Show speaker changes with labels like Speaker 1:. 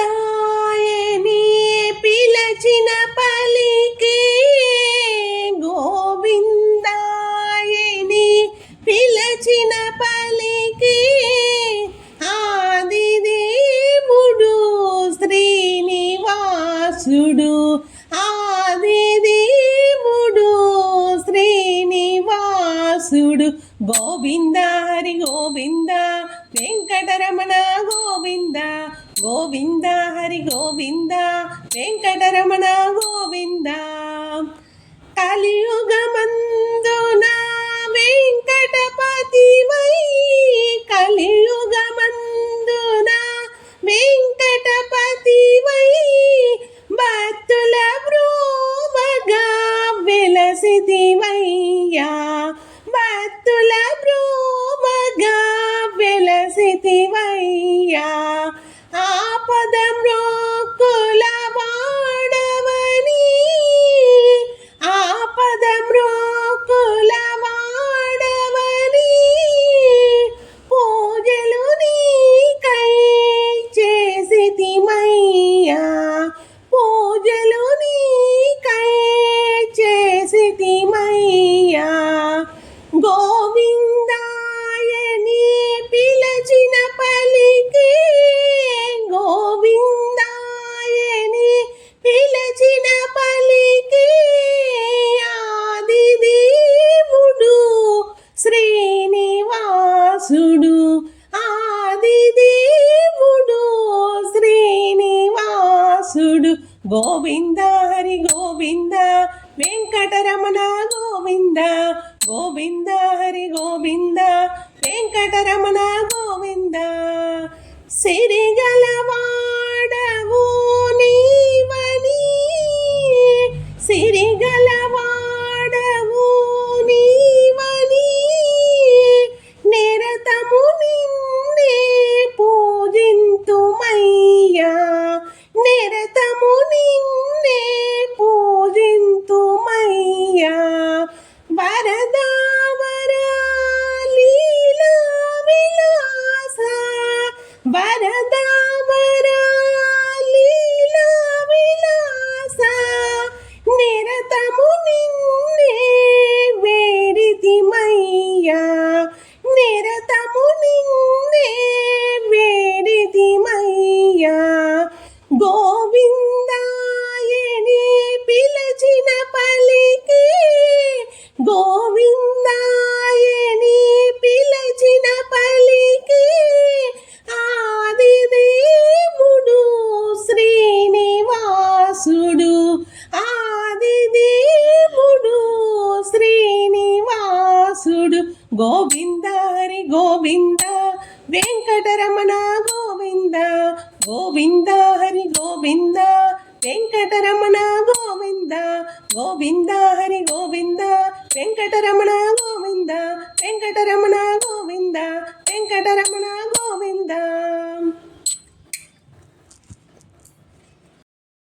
Speaker 1: గోవిందాయని పిలచిన పలికే గోవిందాయని పిలచిన పలికే ఆదిదేవుడు శ్రీనివాసుడు ఆదిదేవుడు శ్రీనివాసుడు గోవింద హరి గోవింద వెంకటరమణ గోవింద గోవింద హరి గోవింద వెంకటరమణ గోవింద కలియుగమందున వెంకటపతి వై కలియుగమందున వెంకటపతి వై భక్తుల బ్రోవగా వెలసితివయ్యా భక్తుల బ్రోవగా వెలసితివయ్యా ఆపద మ్రోక్కుల వాడవని ఆపద మ్రోక్కుల వాడవని పూజలు నీకై చేసితిమయ్యా పూజలు నీకై చేసితిమయ్యా గోవిందాయని పిలచిన పలికే గోవిందాయని పిలచిన పలికే ఆదిదేవుడు శ్రీనివాసుడు ఆదిదేవుడు శ్రీనివాసుడు గోవింద హరి గోవింద వెంకటరమణ గోవింద గోవింద హరి గోవింద వెంకటరమణ గోవింద సిరిగలవాడవు నీవని సిరిగలవాడవు నీవని నిరతము నిన్నే పూజింతుమయ్యా నిరతము నిన్నే పూజింతుమయ్యా వరదా లీలా విలాస వరదా లీలా విలాస నిరతము నిన్నే వేడితిమయ్యా నిరతము నిన్నే వేడితిమయ్యా గోవిందాయని పిలచిన పలికే గోవిందాయని పిలచిన పలికే ఆదిదేవుడు శ్రీనివాసుడు ఆదిదేవుడు శ్రీనివాసుడు గోవింద హరి గోవింద వెంకటరమణ గోవింద గోవింద హరి గోవింద వెంకటరమణ గోవింద గోవింద హరి గోవింద వెంకటరమణ గోవింద వెంకటరమణ గోవింద వెంకటరమణ